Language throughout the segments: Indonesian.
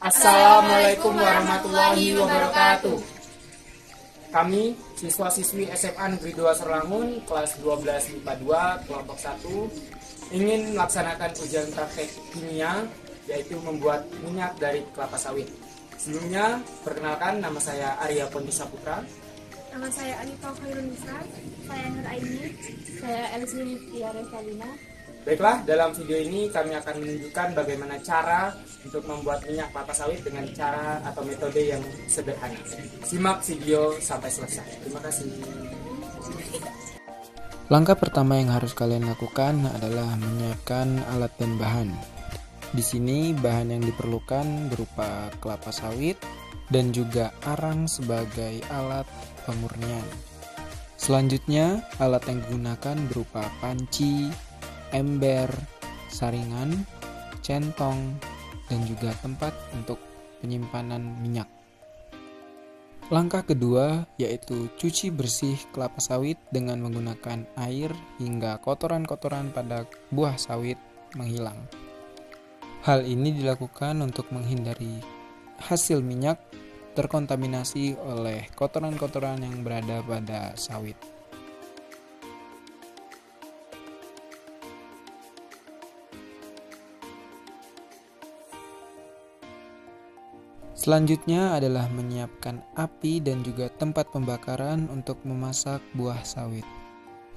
Assalamualaikum warahmatullahi wabarakatuh. Kami siswa-siswi SMA Negeri 2 Serlangun kelas 12 IPA 2 kelompok 1 ingin melaksanakan ujian praktek kimia, yaitu membuat minyak dari kelapa sawit. Sebelumnya, perkenalkan, nama saya Arya Pontisa Putra. Nama saya Anita Khairunisa. Saya Nur Aini. Saya Elsie Tiara Salina. Baiklah, dalam video ini kami akan menunjukkan bagaimana cara untuk membuat minyak kelapa sawit dengan cara atau metode yang sederhana. Simak video sampai selesai. Terima kasih. Langkah pertama yang harus kalian lakukan adalah menyiapkan alat dan bahan. Di sini bahan yang diperlukan berupa kelapa sawit dan juga arang sebagai alat pemurnian. Selanjutnya, alat yang digunakan berupa panci, ember, saringan, centong, dan juga tempat untuk penyimpanan minyak. Langkah kedua yaitu cuci bersih kelapa sawit dengan menggunakan air hingga kotoran-kotoran pada buah sawit menghilang. Hal ini dilakukan untuk menghindari hasil minyak terkontaminasi oleh kotoran-kotoran yang berada pada sawit. Selanjutnya adalah menyiapkan api dan juga tempat pembakaran untuk memasak buah sawit.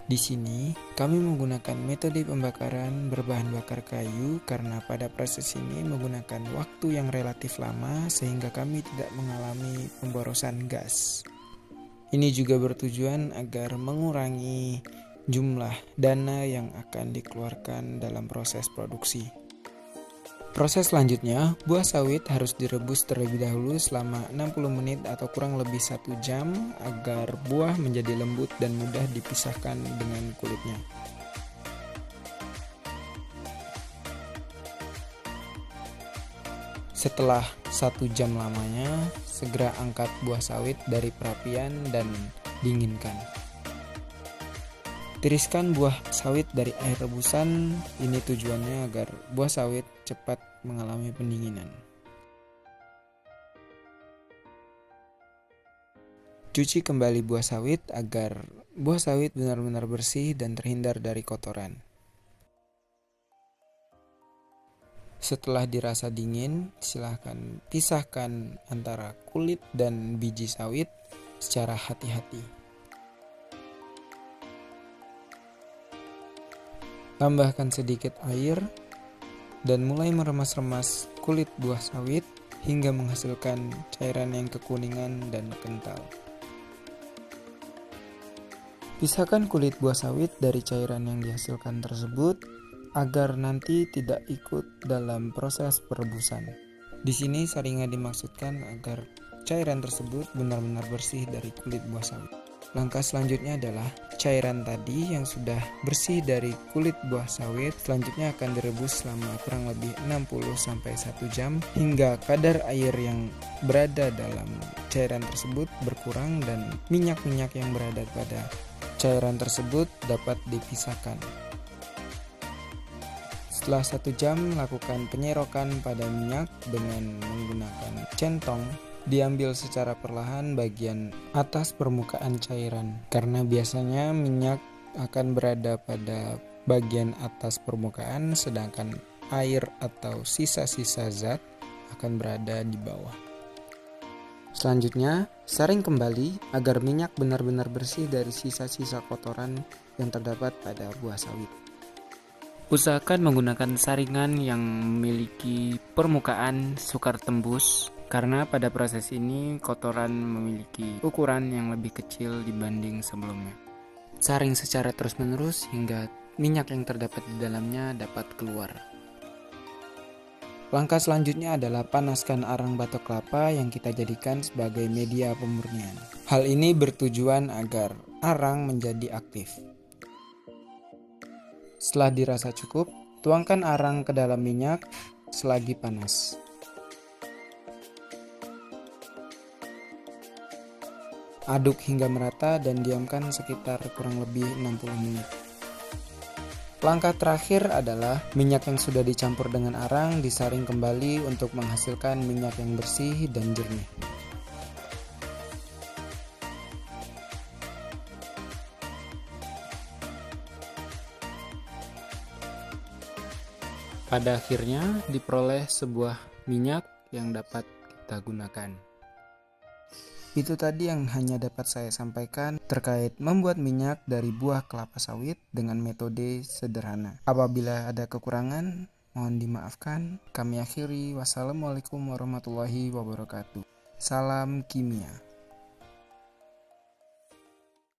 Di sini, kami menggunakan metode pembakaran berbahan bakar kayu karena pada proses ini menggunakan waktu yang relatif lama sehingga kami tidak mengalami pemborosan gas. Ini juga bertujuan agar mengurangi jumlah dana yang akan dikeluarkan dalam proses produksi. Proses selanjutnya, buah sawit harus direbus terlebih dahulu selama 60 menit atau kurang lebih 1 jam agar buah menjadi lembut dan mudah dipisahkan dengan kulitnya. Setelah 1 jam lamanya, segera angkat buah sawit dari perapian dan dinginkan. Tiriskan buah sawit dari air rebusan, ini tujuannya agar buah sawit cepat mengalami pendinginan. Cuci kembali buah sawit agar buah sawit benar-benar bersih dan terhindar dari kotoran. Setelah dirasa dingin, silakan pisahkan antara kulit dan biji sawit secara hati-hati. Tambahkan sedikit air dan mulai meremas-remas kulit buah sawit hingga menghasilkan cairan yang kekuningan dan kental. Pisahkan kulit buah sawit dari cairan yang dihasilkan tersebut agar nanti tidak ikut dalam proses perebusan. Di sini saringan dimaksudkan agar cairan tersebut benar-benar bersih dari kulit buah sawit. Langkah selanjutnya adalah cairan tadi yang sudah bersih dari kulit buah sawit selanjutnya akan direbus selama kurang lebih 60-1 jam hingga kadar air yang berada dalam cairan tersebut berkurang dan minyak-minyak yang berada pada cairan tersebut dapat dipisahkan. Setelah 1 jam, lakukan penyerokan pada minyak dengan menggunakan centong. Diambil secara perlahan bagian atas permukaan cairan karena biasanya minyak akan berada pada bagian atas permukaan sedangkan air atau sisa-sisa zat akan berada di bawah. Selanjutnya, saring kembali agar minyak benar-benar bersih dari sisa-sisa kotoran yang terdapat pada buah sawit. Usahakan menggunakan saringan yang memiliki permukaan sukar tembus karena pada proses ini kotoran memiliki ukuran yang lebih kecil dibanding sebelumnya. Saring secara terus-menerus hingga minyak yang terdapat di dalamnya dapat keluar. Langkah selanjutnya adalah panaskan arang batok kelapa yang kita jadikan sebagai media pemurnian. Hal ini bertujuan agar arang menjadi aktif. Setelah dirasa cukup, tuangkan arang ke dalam minyak selagi panas. Aduk hingga merata dan diamkan sekitar kurang lebih 60 menit. Langkah terakhir adalah minyak yang sudah dicampur dengan arang disaring kembali untuk menghasilkan minyak yang bersih dan jernih. Pada akhirnya diperoleh sebuah minyak yang dapat kita gunakan. Itu tadi yang hanya dapat saya sampaikan terkait membuat minyak dari buah kelapa sawit dengan metode sederhana. Apabila ada kekurangan, mohon dimaafkan. Kami akhiri. Wassalamualaikum warahmatullahi wabarakatuh. Salam kimia.